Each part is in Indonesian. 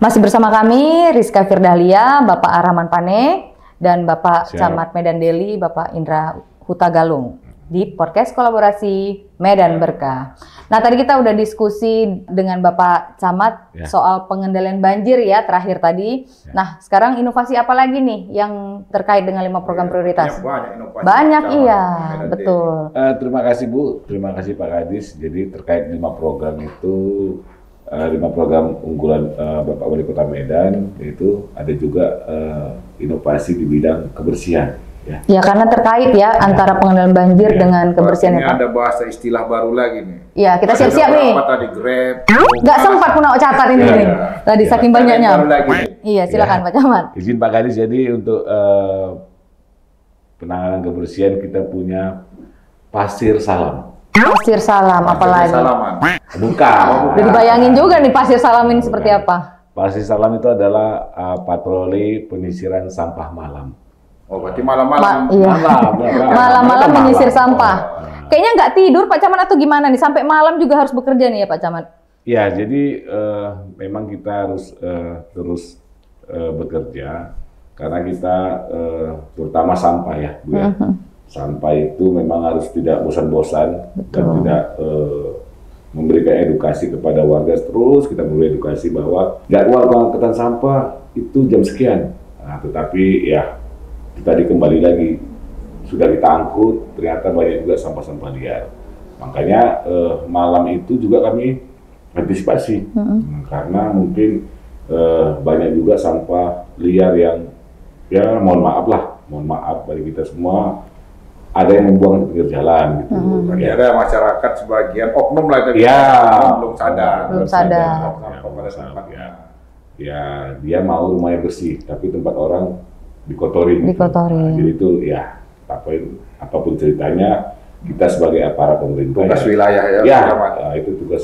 Masih bersama kami Rizka Firdahlia, Bapak Arahman Pane, dan Bapak Camat Medan Deli, Bapak Indra Huta Galung di podcast kolaborasi Medan Berkah. Nah, tadi kita udah diskusi dengan Bapak Camat soal pengendalian banjir ya, terakhir tadi. Nah, sekarang inovasi apa lagi nih yang terkait dengan 5 program prioritas? Banyak inovasi. Banyak, iya, betul. Terima kasih Bu, terima kasih Pak Kadis. Jadi terkait 5 program itu, 5 program unggulan Bapak Wali Kota Medan, itu ada juga inovasi di bidang kebersihan. Ya, karena terkait ya antara pengendalian banjir dengan kebersihan. Ini ada bahasa istilah baru lagi nih. Iya, kita siap-siap nih. Apa tadi Grab? Nggak sempat pun aku catat ini nih. Tadi saking banyaknya. Iya, silakan Pak Camat. Izin Pak Kadis, jadi untuk penanganan kebersihan kita punya Pasir Salam. Pasir Salam, apalagi? Bukan. Jadi bayangin juga nih Pasir Salam ini seperti apa? Pasir Salam itu adalah patroli penyisiran sampah malam. Oh, berarti malam-malam. Iya. Malam-malam menyisir sampah. Kayaknya nggak tidur Pak Camat atau gimana nih? Sampai malam juga harus bekerja nih ya Pak Camat? Ya, jadi memang kita harus terus bekerja karena kita terutama sampah ya, Bu ya. Sampah itu memang harus tidak bosan-bosan dan tidak memberikan edukasi kepada warga. Terus kita memberi edukasi bahwa jadwal pengangkutan sampah itu jam sekian. Nah, tetapi ya kita kembali lagi sudah kita angkut, ternyata banyak juga sampah-sampah liar. Makanya malam itu juga kami antisipasi karena mungkin banyak juga sampah liar yang ya mohon maaf bagi kita semua, ada yang membuang di pinggir jalan gitu. Ada masyarakat sebagian oknum lah tadi. Belum sadar. Ya, dia mau rumahnya bersih, tapi tempat orang dikotori. Dikotori. Jadi itu ya apapun ceritanya, kita sebagai aparat pemerintah tugas wilayah itu tugas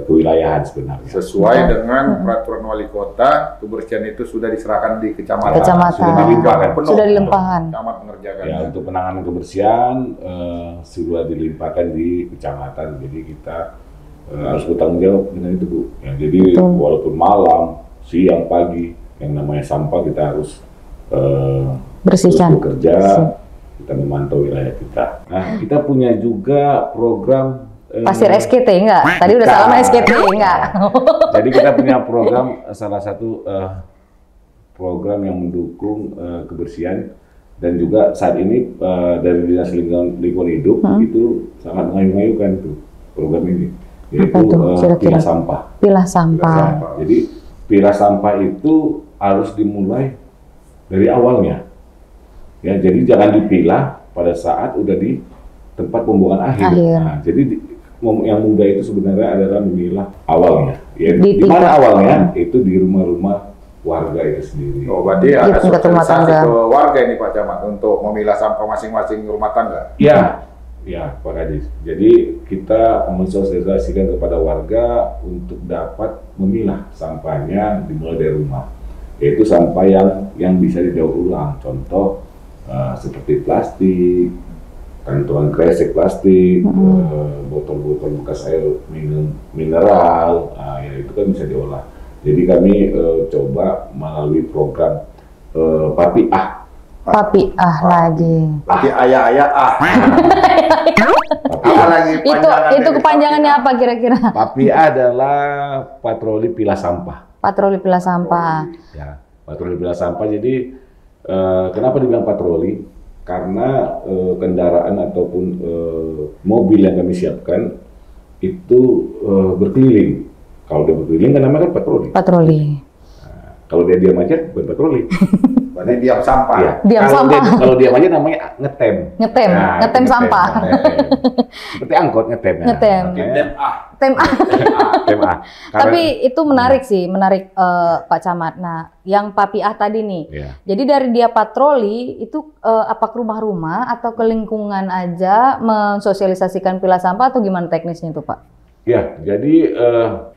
kewilayahan sebenarnya. Sesuai dengan peraturan wali kota, kebersihan itu sudah diserahkan di kecamatan. Sudah dilimpahkan. Kecamatan mengerjakan. Ya, untuk penanganan kebersihan sudah dilimpahkan di kecamatan. Jadi kita harus bertanggung jawab dengan itu, Bu. Ya, jadi walaupun malam, siang, pagi, yang namanya sampah kita harus bersihkan. Bekerja, kita memantau wilayah kita. Nah, kita punya juga program Pasir SKT enggak? Tadi udah salah SKT enggak? Jadi kita punya program, salah satu program yang mendukung kebersihan, dan juga saat ini dari Dinas Lingkungan Hidup itu sangat mengayu-ayukan tuh program ini, yaitu pilah sampah. Pilah sampah. Jadi pilah sampah itu harus dimulai dari awalnya. Ya, jadi jangan dipilah pada saat udah di tempat pembuangan akhir. Nah, jadi yang mudah itu sebenarnya adalah memilah awalnya. Ya, di mana awalnya? Itu di rumah-rumah warga itu sendiri. Oh, berarti ada sosialisasi ke warga ini Pak Camat untuk memilah sampah masing-masing rumah tangga? Ya, Pak Kadis. Jadi kita mensosialisasikan kepada warga untuk dapat memilah sampahnya dimulai dari rumah. Yaitu sampah yang bisa didaur ulang. Contoh seperti plastik, kantongan kresek plastik, botol-botol bekas air minum mineral, ya itu kan bisa diolah. Jadi kami coba melalui program Papiah. Papiah lagi. Berarti ayah. Itu kepanjangannya apa kira-kira? Papiah adalah patroli pilah sampah. Patroli pilah sampah. Ya, patroli pilah sampah. Jadi kenapa dibilang patroli? Karena kendaraan ataupun mobil yang kami siapkan itu berkeliling. Kalau dia berkeliling kan namanya patroli. Patroli. Nah, kalau dia diam aja bukan patroli. Berarti diam sampah. Ya. Kalau diam aja namanya ngetem. Ngetem sampah. Seperti angkot ngetem. Ngetem. Tapi itu menarik sih, Pak Camat. Nah, yang Papiah tadi nih. Jadi dari dia patroli itu apa ke rumah-rumah atau ke lingkungan aja mensosialisasikan pilah sampah atau gimana teknisnya itu, Pak? Ya, jadi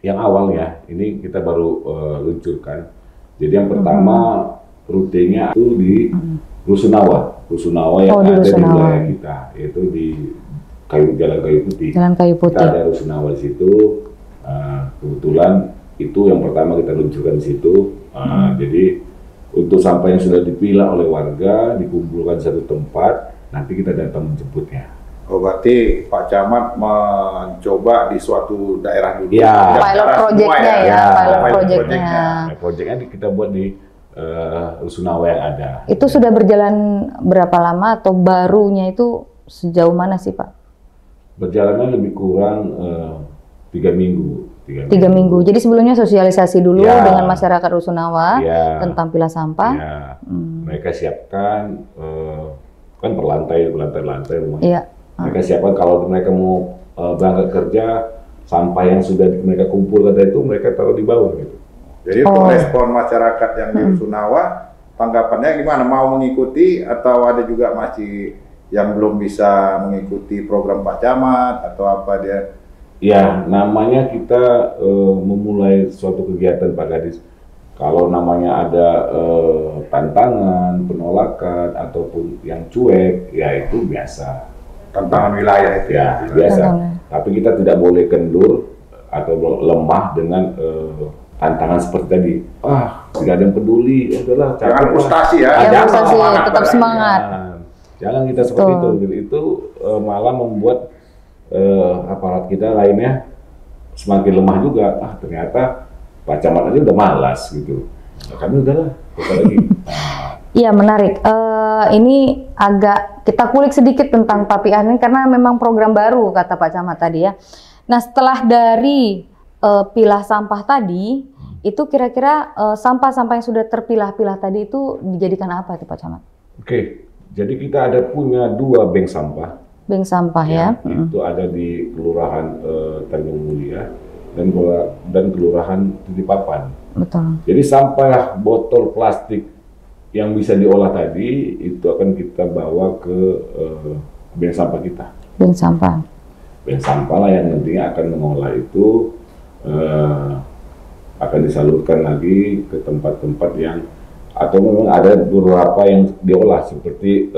yang awalnya ini kita baru luncurkan. Jadi yang pertama rutenya itu di Rusunawa yang ada di wilayah kita, yaitu di Jalan Kayu Putih. Jalan Kayu Putih. Kita ada Rusunawa di situ. Kebetulan Itu yang pertama kita luncurkan di situ. Jadi untuk sampah yang sudah dipilah oleh warga dikumpulkan satu tempat, nanti kita datang menjemputnya. Oh, berarti Pak Camat mencoba di suatu daerah dulu. Ya. Pilot project-nya ya, pilot project-nya. Project-nya kita buat di Rusunawa yang ada. Itu sudah berjalan berapa lama atau barunya itu sejauh mana sih Pak? Berjalannya lebih kurang 3 minggu. 3 minggu. Jadi sebelumnya sosialisasi dulu dengan masyarakat Rusunawa tentang pilah sampah. Ya. Mereka siapkan kan berlantai rumah. Iya. Mereka siapkan kalau mereka mau berangkat kerja, sampah yang sudah mereka kumpulkan itu mereka taruh di bawah gitu. Jadi respon masyarakat yang di Rusunawa, tanggapannya gimana? Mau mengikuti atau ada juga masih yang belum bisa mengikuti program Pak Camat atau apa dia? Ya, namanya kita memulai suatu kegiatan Pak Gadis. Kalau namanya ada tantangan, penolakan ataupun yang cuek, ya itu biasa. Tantangan wilayah itu ya biasa. Tapi kita tidak boleh kendur atau lemah dengan tantangan seperti tadi. Tidak ada yang peduli, ya udahlah. Jangan frustasi ya. Jangan frustasi, tetap semangat. Jangan kita seperti itu. Itu malah membuat aparat kita lainnya semakin lemah juga. Ternyata Pak Camat aja udah malas gitu. Kami udahlah, kita lagi. Iya, menarik. Ini agak kita kulik sedikit tentang Papian ini karena memang program baru kata Pak Camat tadi ya. Nah, setelah dari pilah sampah tadi, itu kira-kira sampah-sampah yang sudah terpilah-pilah tadi itu dijadikan apa itu Pak Camat? Oke, jadi kita ada punya 2 bank sampah. Bank sampah ya. Itu ada di Kelurahan Tanjung Mulia dan Kelurahan Titipapan. Betul. Jadi sampah botol plastik yang bisa diolah tadi itu akan kita bawa ke bank sampah kita. Bank sampah. Bank sampah lah yang nantinya akan mengolah itu akan disalurkan lagi ke tempat-tempat yang atau memang ada beberapa yang diolah seperti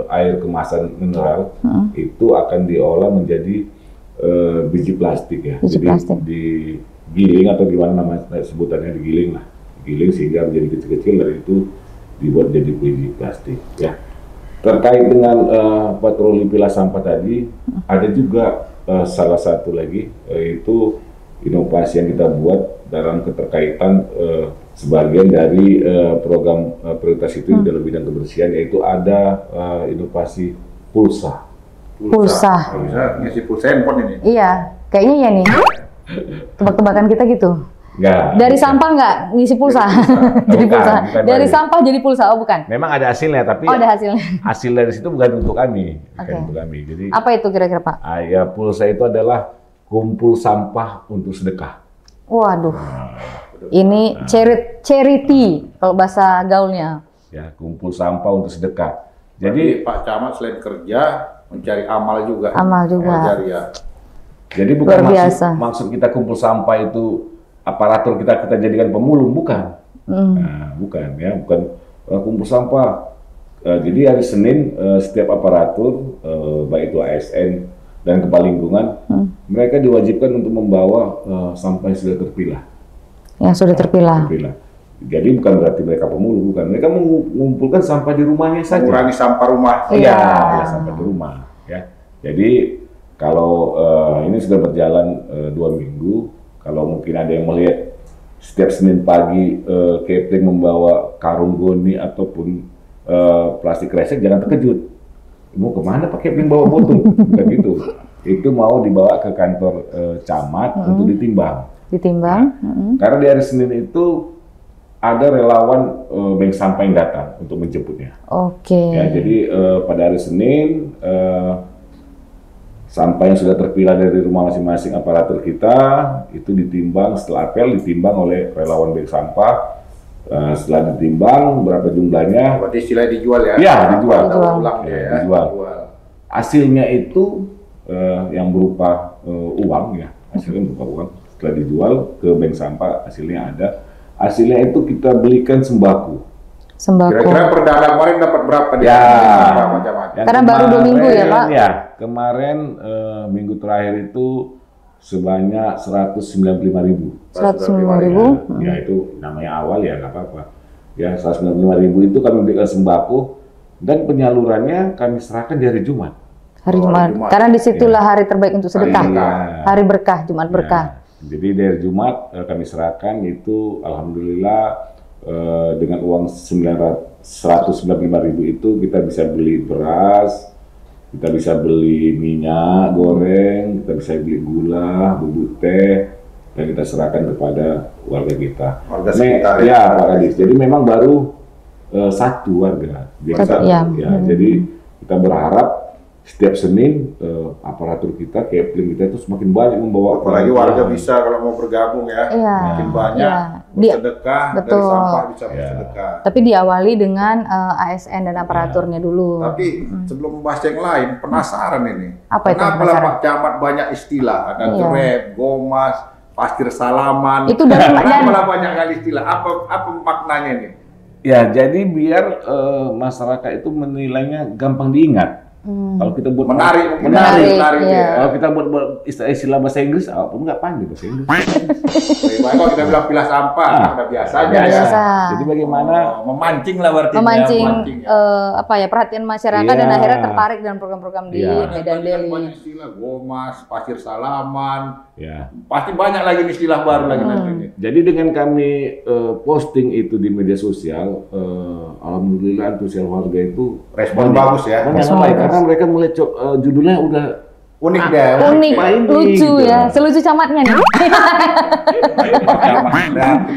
air kemasan mineral itu akan diolah menjadi biji plastik ya. Biji Jadi plastik. digiling atau gimana namanya sebutannya digiling lah. Digiling sehingga menjadi kecil-kecil dari itu dibuat jadi biji plastik ya. Terkait dengan patroli pilah sampah tadi, ada juga salah satu lagi yaitu inovasi yang kita buat dalam keterkaitan sebagian dari program prioritas itu dalam bidang kebersihan, yaitu ada inovasi pulsa. Pulsa. Bisa ngisi pulsa handphone ini. Iya, kayaknya ya nih. Tebak-tebakan kita gitu. Enggak. Dari sampah nggak ngisi pulsa? Jadi Bukan, pulsa. bukan Dari balik. sampah jadi pulsa, oh bukan? Memang ada hasilnya, tapi Oh, ada hasilnya. hasil dari situ bukan untuk kami, bukan Oke. untuk kami. Jadi Apa itu kira-kira Pak? ya pulsa itu adalah kumpul sampah untuk sedekah. Waduh, ini charity kalau bahasa gaulnya. Ya, kumpul sampah untuk sedekah. Jadi Pak Camat selain kerja mencari amal juga. Amal juga. Jariah. Jadi bukan Luar biasa. maksud kita kumpul sampah itu aparatur kita jadikan pemulung, bukan. Nah, bukan ya, bukan kumpul sampah. Jadi hari Senin setiap aparatur baik itu ASN dan Kepala Lingkungan mereka diwajibkan untuk membawa sampah yang sudah terpilah. Yang sudah terpilah. Jadi bukan berarti mereka pemulung, bukan. Mereka mengumpulkan sampah di rumahnya saja. Mengurangi sampah rumah. Iya. Ya, sampah di rumah. Ya. Jadi kalau ini sudah berjalan 2 minggu, kalau mungkin ada yang melihat setiap Senin pagi catering membawa karung goni ataupun plastik kresek, jangan terkejut. Mau kemana Pak catering bawa botol? Bukan gitu. Itu mau dibawa ke kantor camat untuk ditimbang. Ditimbang. Karena di hari Senin itu ada relawan bank sampah yang datang untuk menjemputnya. Oke. Ya, jadi pada hari Senin sampah yang sudah terpilah dari rumah masing-masing aparatur kita itu ditimbang, setelah apel ditimbang oleh relawan bank sampah. Setelah ditimbang berapa jumlahnya? Berarti istilahnya dijual ya? Iya, dijual. Ulang dia ya. Dijual. Hasilnya itu yang berupa uang ya, hasilnya berupa uang. Setelah dijual ke bank sampah hasilnya ada. Hasilnya itu kita belikan sembako. Sembako. Kira-kira perdana kemarin dapat berapa dia? Ya. Pak Camat? Yang Karena baru 2 minggu ya, Pak? Ya, kemarin minggu terakhir itu sebanyak 195.000. 195.000. Ya itu namanya awal ya nggak apa-apa. Ya 195.000 itu kami berikan sembako dan penyalurannya kami serahkan di hari Jumat. Hari Jumat. Karena disitulah hari terbaik untuk sedekah. Hari berkah, Jumat berkah. Jadi dari Jumat kami serahkan itu alhamdulillah dengan uang 195.000 itu kita bisa beli beras, kita bisa beli minyak goreng, kita bisa beli gula, bubuk teh, dan kita serahkan kepada warga kita. Warga sekitar ya, Pak Kadis. Jadi memang baru satu warga. Jadi kita berharap setiap Senin aparatur kita, Kepling kita itu semakin banyak membawa. Apalagi warga bisa kalau mau bergabung ya, makin banyak bersedekah, dari sampah bisa bersedekah. Tapi diawali dengan ASN dan aparaturnya dulu. Tapi sebelum membahas yang lain, penasaran ini. Apa itu kenapa penasaran? Pak Camat banyak istilah, ada grab, gomas, pasir salaman. Itu dari kenapa banyak kali istilah? Apa maknanya ini? Ya, jadi biar masyarakat itu menilainya gampang diingat. Kalau kita buat menarik. Ya. Kalau kita buat istilah bahasa Inggris, apapun nggak pandai bahasa Inggris. Kalau kita bilang pilah sampah, udah biasa aja ya. Jadi bagaimana memancing lah berarti. Memancing perhatian masyarakat dan akhirnya tertarik dengan program-program di Medan Daily. Banyak istilah gomas, pasir salaman. Ya. Pasti banyak lagi istilah baru lagi nanti. Jadi dengan kami posting itu di media sosial, alhamdulillah antusias warga itu respon bagus ya. Karena mereka mulai judulnya udah unik deh. Unik, lucu gitu. Ya. Selucu camatnya nih.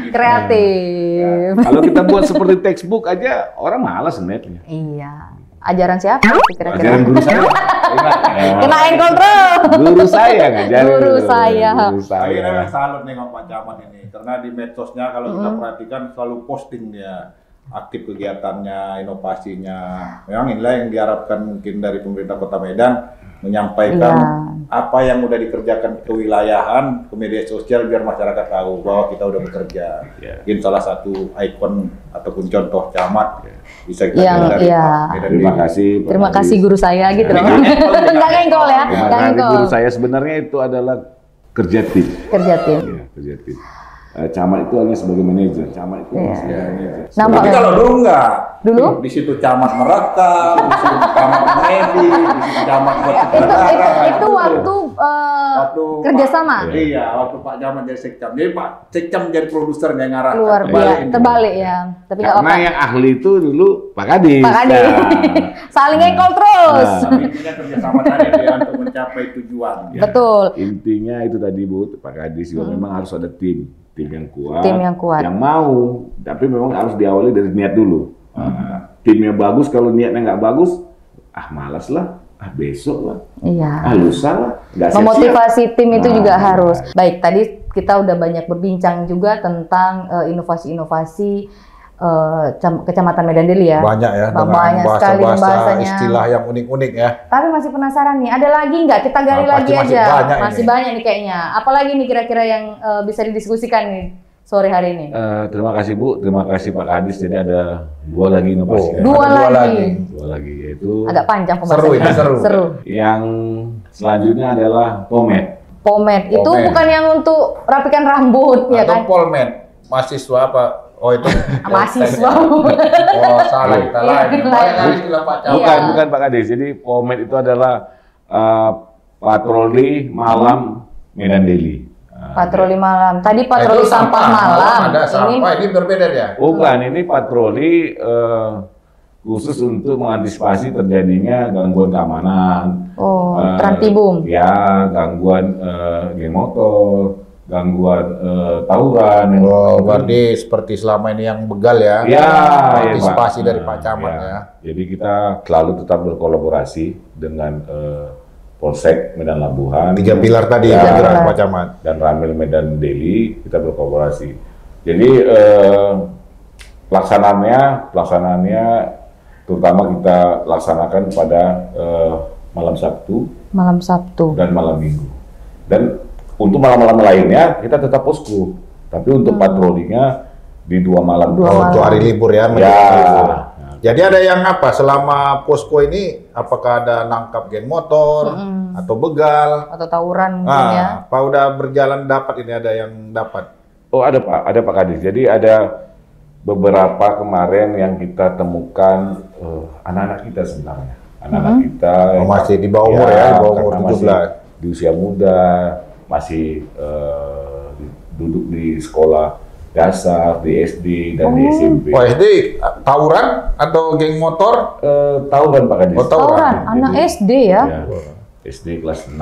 Kreatif. Kalau kita buat seperti textbook aja, orang malas netnya. Iya. Ajaran siapa kira-kira? Ajaran guru saya. Kenain kontrol. Guru saya ngajarin. Guru saya. Saya salut nih sama Pak Camat ini, karena di medsosnya kalau kita perhatikan selalu posting dia. Aktif kegiatannya, inovasinya. Memang inilah yang diharapkan mungkin dari pemerintah Kota Medan, menyampaikan apa yang udah dikerjakan kewilayahan, ke media sosial biar masyarakat tahu bahwa kita udah bekerja. Mungkin salah satu ikon ataupun contoh camat bisa kita dari Medan. Terima kasih guru saya gitu loh. Enggak ngengkol ya. Guru saya sebenarnya itu adalah kerja tim. Kerja tim. Iya, kerja tim. Camat itu hanya sebagai manajer. Camat itu sebagai manajer. Tapi kalau dulu enggak. Dulu? Di situ camat merekam, di situ camat medis, di situ camat buat itu waktu kerjasama. Iya, waktu Pak Camat jadi sekcam. Jadi Pak sekcam jadi produser yang ngarah. Luar biasa, terbalik ya. Tapi karena yang ahli itu dulu Pak Kadis. Pak Kadis. Saling ngekol terus. Intinya kerjasama tadi ya untuk mencapai tujuan. Betul. Intinya itu tadi Bu, Pak Kadis juga memang harus ada tim yang kuat, yang mau, tapi memang harus diawali dari niat dulu. Timnya bagus, kalau niatnya nggak bagus, malas lah, besok lah, lusa lah. Memotivasi tim itu juga harus. Baik, tadi kita udah banyak berbincang juga tentang inovasi-inovasi Kecamatan Medan Daily ya. Banyak ya, banyak sekali bahasanya. Istilah yang unik-unik ya. Tapi masih penasaran nih, ada lagi nggak? Kita gali lagi aja. Masih banyak nih kayaknya. Apalagi nih kira-kira yang bisa didiskusikan nih sore hari ini? Terima kasih Bu, terima kasih Pak Kadis. Jadi ada dua lagi inovasi. Dua lagi, yaitu. Agak panjang pembahasannya. Seru. Yang selanjutnya adalah pomade. Pomade itu bukan yang untuk rapikan rambut ya kan? Atau polmed, mahasiswa apa? Oh itu mahasiswa. Oh salah kita lain. Bukan Pak Kadis. Jadi pomade itu adalah patroli malam Medan Daily. Patroli malam. Tadi patroli sampah malam. Ada sampah, ini berbeda ya? Bukan, ini patroli khusus untuk mengantisipasi terjadinya gangguan keamanan. Trantibum. Ya, gangguan geng motor, gangguan tawuran. Berarti seperti selama ini yang begal ya? Antisipasi dari Pak Camat ya. Jadi kita selalu tetap berkolaborasi dengan Polsek Medan Labuhan. 3 pilar tadi ya, Pak Camat. Dan Ramil Medan Daily kita berkolaborasi. Jadi pelaksanaannya terutama kita laksanakan pada malam Sabtu dan malam Minggu. Dan untuk malam-malam lainnya kita tetap posko. Tapi untuk patrolinya di 2 malam. Untuk hari libur ya. Jadi ada yang apa selama posko ini? Apakah ada nangkap geng motor atau begal atau tawuran mungkin ya? Apa udah berjalan dapat ini ada yang dapat? Oh ada Pak Kadis. Jadi ada beberapa kemarin yang kita temukan anak-anak kita sebenarnya. Anak-anak kita masih di bawah umur ya, di bawah umur 17. Di usia muda, masih duduk di sekolah dasar, di SD dan di SMP. Oh SD tawuran atau geng motor? Tawuran Pak Kadis. Oh, tawuran. Anak Jadi, SD ya? SD kelas 6,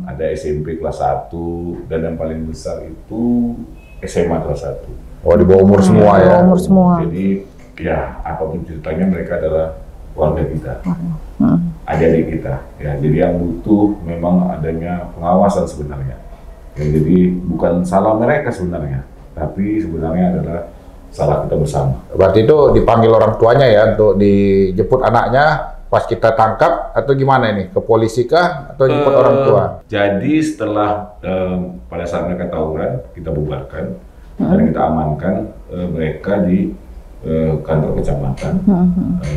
ada SMP kelas 1, dan yang paling besar itu SMA kelas 1. Oh di bawah umur semua ya? Di bawah umur semua. Jadi ya apapun ceritanya mereka adalah keluarga kita, adik-adik kita. Ya, jadi yang butuh memang adanya pengawasan sebenarnya. Ya, jadi bukan salah mereka sebenarnya, tapi sebenarnya adalah salah kita bersama. Berarti itu dipanggil orang tuanya ya untuk dijemput anaknya pas kita tangkap atau gimana ini? Ke polisi kah atau jemput orang tua? Jadi setelah pada saat mereka tawuran, kita bubarkan dan kita amankan mereka di kantor kecamatan.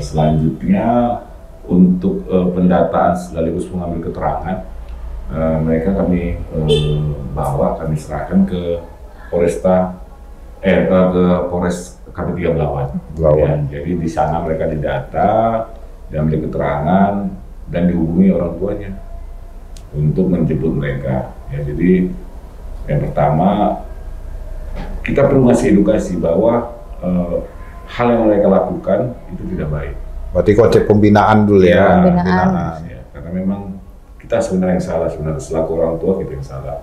Selanjutnya untuk pendataan sekaligus mengambil keterangan, mereka kami bawa, kami serahkan ke ke Polres KP3 Belawan. Ya, jadi di sana mereka didata, diambil keterangan dan dihubungi orang tuanya untuk menjemput mereka. Ya, jadi yang pertama kita perlu ngasih edukasi bahwa hal yang mereka lakukan itu tidak baik. Berarti konsep pembinaan dulu ya? Pembinaan. Ya, karena memang kita sebenarnya yang salah, sebenarnya selaku orang tua kita yang salah.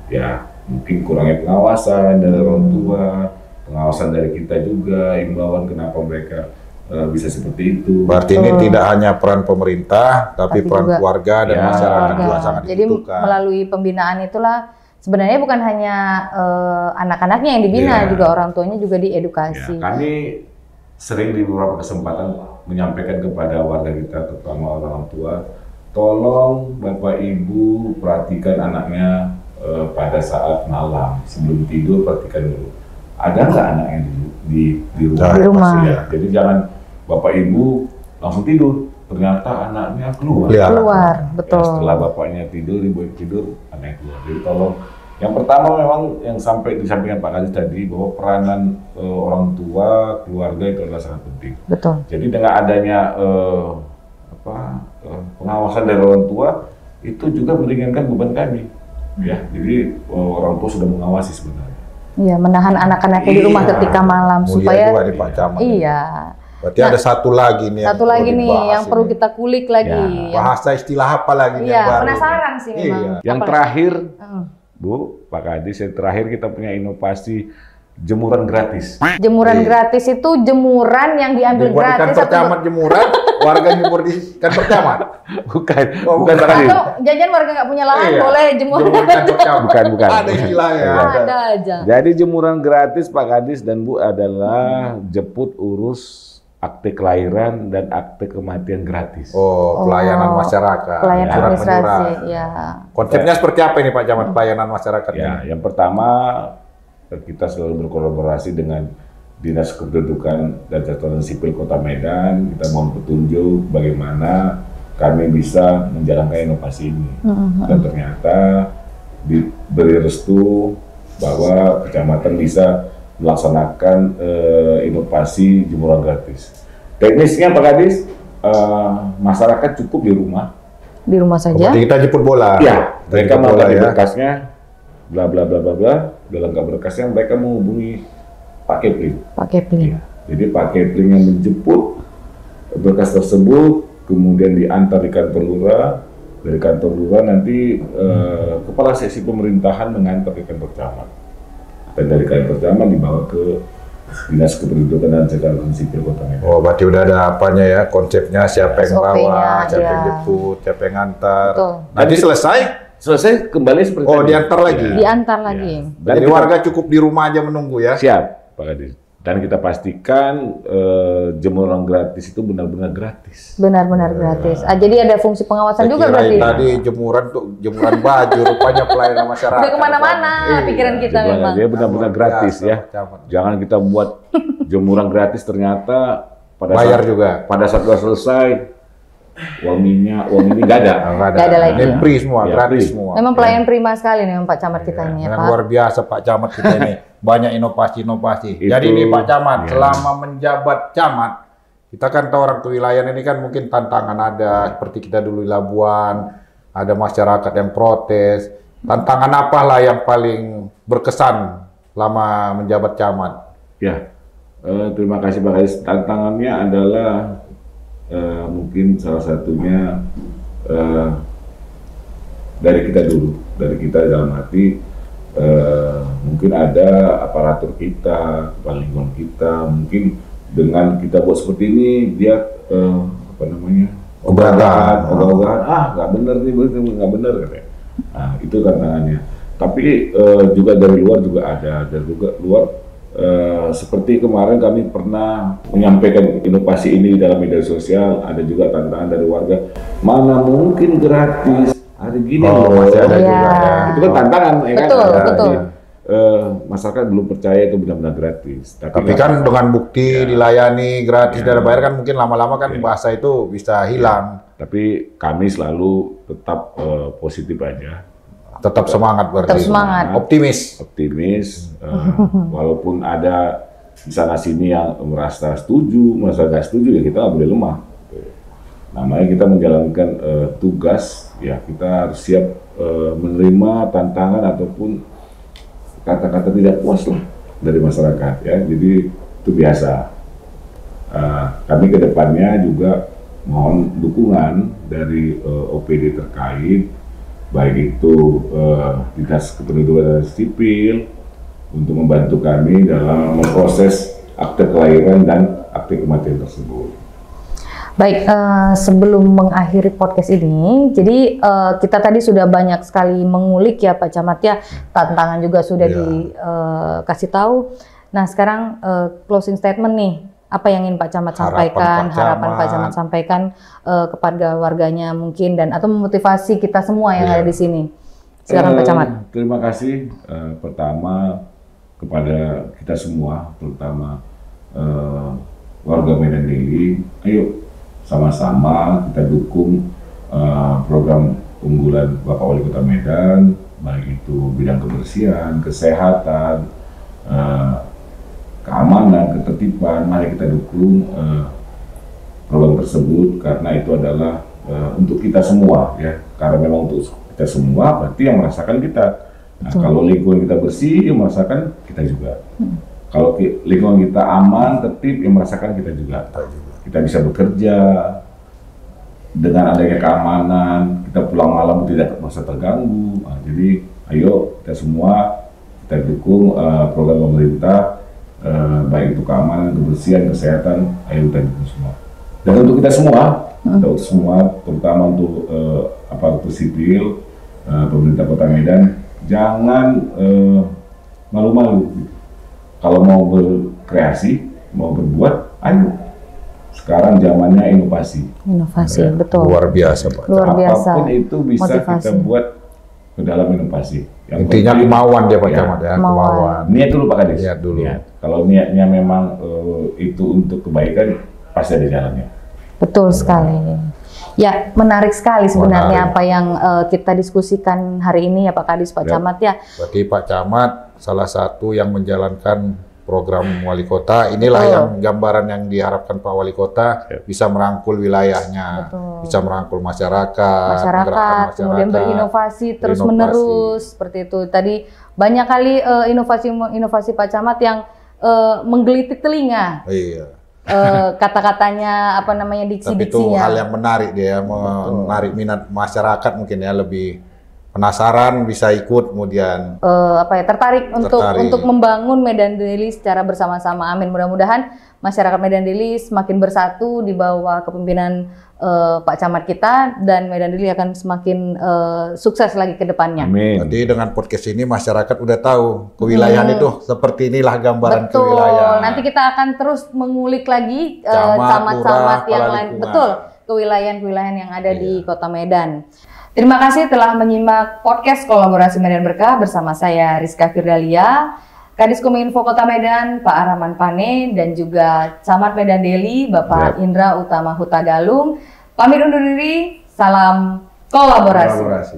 Ya, mungkin kurangnya pengawasan dari orang tua, pengawasan dari kita juga, imbauan kenapa mereka bisa seperti itu. Berarti ini tidak hanya peran pemerintah, tapi peran juga keluarga dan masyarakat juga sangat Jadi dibutuhkan. melalui pembinaan itulah sebenarnya bukan hanya anak-anaknya yang dibina, juga orang tuanya juga diedukasi. Ya, kami sering di beberapa kesempatan menyampaikan kepada warga kita, terutama orang tua, tolong Bapak Ibu perhatikan anaknya pada saat malam sebelum tidur, perhatikan dulu ada nggak anaknya di rumah. Ya. Jadi jangan Bapak Ibu langsung tidur, ternyata anaknya keluar. Betul. Ya, setelah bapaknya tidur, ibu tidur, anaknya keluar. Jadi tolong, yang pertama memang yang sampai disampaikan Pak Kadis tadi bahwa peranan orang tua, keluarga itu adalah sangat penting. Betul. Jadi dengan adanya pengawasan dari orang tua itu juga meringankan beban kami. Ya, jadi orang tua sudah mengawasi sebenarnya. Iya, menahan anak-anaknya di rumah ketika malam supaya juga di Pak Camat. Iya. Berarti ada satu lagi nih yang perlu kita kulik lagi. Bahasa istilah apa lagi yang baru? Penasaran sih memang. Yang terakhir, Bu, Pak Kadis, yang terakhir kita punya inovasi jemuran gratis. Jemuran gratis itu jemuran yang diambil gratis. Di kantor camat jemuran, warga jemur di kantor camat. Bukan Pak Kadis. Atau jajan warga nggak punya lahan boleh jemur. Bukan. Ada istilahnya. Ada aja. Jadi jemuran gratis Pak Kadis dan Bu adalah jemput urus akte kelahiran dan akte kematian gratis. Oh, pelayanan masyarakat. Pelayanan administrasi, ya. Konsepnya seperti apa ini Pak Camat pelayanan masyarakat? Ya, yang pertama kita selalu berkolaborasi dengan Dinas Kependudukan dan Catatan Sipil Kota Medan. Kita mohon petunjuk bagaimana kami bisa menjalankan inovasi ini. Dan ternyata diberi restu bahwa kecamatan bisa melaksanakan inovasi jemuran gratis. Teknisnya Pak Kadis, masyarakat cukup di rumah. Di rumah saja. Jadi kita jemput bola. Ya, mereka melengkapi berkasnya, bla bla bla bla bla. Udah lengkap berkasnya, mereka menghubungi Pak Kepling. Ya, jadi Pak Kepling yang menjemput berkas tersebut, kemudian diantar di kantor lurah. Dari kantor lurah nanti kepala seksi pemerintahan mengantar ke kantor camat. Dan dari kantor camat dibawa ke Dinas Kependudukan dan Catatan Sipil Kota Medan. Oh, berarti udah ada apanya ya, konsepnya siapa yang bawa, siapa yang jemput, siapa yang ngantar. Nanti selesai kembali seperti tadi. Diantar lagi. Diantar lagi. Dan jadi warga cukup di rumah aja menunggu ya. Siap, Pak Kadis. Dan kita pastikan jemuran gratis itu benar-benar gratis. Benar-benar gratis. Jadi ada fungsi pengawasan juga berarti. Tadi jemuran baju, rupanya pelayanan masyarakat. Udah kemana-mana pikiran kita memang. Dia benar-benar gratis ya. Jangan kita buat jemuran gratis ternyata bayar juga. Pada saat sudah selesai, uang ini nggak ada. Nggak ada lagi. Ini free semua, Ya, gratis free. semua. Memang pelayan prima sekali nih Pak Camat kita ini ya Dengan Pak. luar biasa Pak Camat kita ini. Banyak inovasi-inovasi. Itu, Jadi ini Pak Camat, ya. selama menjabat camat, kita kan tahu orang kewilayahan ini kan mungkin tantangan ada, seperti kita dulu di Labuan, ada masyarakat yang protes. Tantangan apalah yang paling berkesan selama menjabat camat? Ya, terima kasih Pak Kais. Tantangannya adalah mungkin salah satunya dari kita dulu, dari kita dalam arti mungkin ada aparatur kita, kepala lingkungan kita, mungkin dengan kita buat seperti ini dia ogah-ogahan, nggak bener nih, nggak bener katanya. Nah, itu tantangannya. Tapi juga dari luar juga ada, dari luar seperti kemarin kami pernah menyampaikan inovasi ini dalam media sosial, ada juga tantangan dari warga, mana mungkin gratis, hari gini masih ada Iya. juga ya. itu kan tantangan, ya kan? Betul, Nah, betul. jadi, masyarakat belum percaya itu benar-benar gratis. Tapi kan dengan bukti dilayani gratis dan bayar kan mungkin lama-lama kan Ya. bahasa itu bisa hilang. Tapi kami selalu tetap positif aja. Tetap semangat berarti. Tetap semangat. Optimis. Walaupun ada di sana sini yang merasa setuju, merasa nggak setuju, ya kita nggak boleh lemah. Namanya kita menjalankan tugas, ya kita harus siap menerima tantangan ataupun kata-kata tidak puas lah dari masyarakat, ya. Jadi itu biasa. Kami ke depannya juga mohon dukungan dari OPD terkait, baik itu Dinas Kependudukan dan Sipil, untuk membantu kami dalam memproses akte kelahiran dan akte kematian tersebut. Baik, sebelum mengakhiri podcast ini, jadi kita tadi sudah banyak sekali mengulik ya Pak Camat ya, tantangan juga sudah dikasih tahu. Nah sekarang closing statement nih, apa yang ingin Pak Camat sampaikan, harapan Pak Camat sampaikan kepada warganya mungkin, dan atau memotivasi kita semua yang ada di sini. Silakan Pak Camat. Terima kasih pertama kepada kita semua, terutama warga Medan Daily. Ayo sama-sama kita dukung program unggulan Bapak Wali Kota Medan, baik itu bidang kebersihan, kesehatan, keamanan, ketertiban. Mari kita dukung program tersebut karena itu adalah untuk kita semua, ya. Karena memang untuk kita semua, berarti yang merasakan kita. Nah, kalau lingkungan kita bersih, yang merasakan kita juga. Kalau lingkungan kita aman, tertib, yang merasakan kita juga. Kita bisa bekerja dengan adanya keamanan, kita pulang malam tidak merasa terganggu. Nah, jadi ayo kita semua kita dukung program pemerintah, baik itu keamanan, kebersihan, kesehatan, ayo kita dukung semua. Dan untuk kita semua, terutama untuk aparatur sipil, pemerintah Kota Medan, jangan malu-malu. Kalau mau berkreasi, mau berbuat, ayo. Sekarang zamannya inovasi. Inovasi, betul. Luar biasa Pak. Luar biasa. Apapun itu bisa Motivasi. kita buat ke dalam inovasi. Yang Intinya penting- kemauan dia Pak Ya. Camat ya, Kemauan. kemauan. Niat dulu Pak Kadis. Niat dulu. Kalau niatnya memang itu untuk kebaikan, pasti ada jalannya. Betul sekali. Ya, menarik sekali sebenarnya Menarik. apa yang kita diskusikan hari ini ya Pak Kadis, Pak Ya. Camat ya. Berarti Pak Camat salah satu yang menjalankan program Wali Kota. Inilah Betul. yang gambaran yang diharapkan Pak Wali Kota, Ya. bisa merangkul wilayahnya, Betul. bisa merangkul masyarakat, menggerakkan Masyarakat, kemudian berinovasi terus menerus seperti itu. Tadi banyak kali inovasi Pak Camat yang menggelitik telinga. Iya. Kata-katanya apa namanya, Tapi itu diksi-diksinya. hal yang menarik dia, menarik minat masyarakat mungkin ya, lebih penasaran, bisa ikut kemudian. Tertarik Tertarik. untuk membangun Medan Daily secara bersama-sama. Amin. Mudah-mudahan masyarakat Medan Daily semakin bersatu di bawah kepemimpinan Pak Camat kita, dan Medan Daily akan semakin sukses lagi ke depannya. Amin. Jadi dengan podcast ini masyarakat udah tahu kewilayahan itu seperti inilah gambaran Betul. kewilayahan. Nanti kita akan terus mengulik lagi Camat, camat-camat lurah, yang kepala lain. lingkungan. Betul. Kewilayahan-kewilayahan yang ada di Iya. Kota Medan. Terima kasih telah menyimak podcast Kolaborasi Medan Berkah bersama saya Rizka Firdalia. Kadiskominfo Kota Medan, Pak Araman Pane, dan juga Camat Medan Deli, Bapak Indra Utama Hutagalung. Pamit undur diri, salam kolaborasi.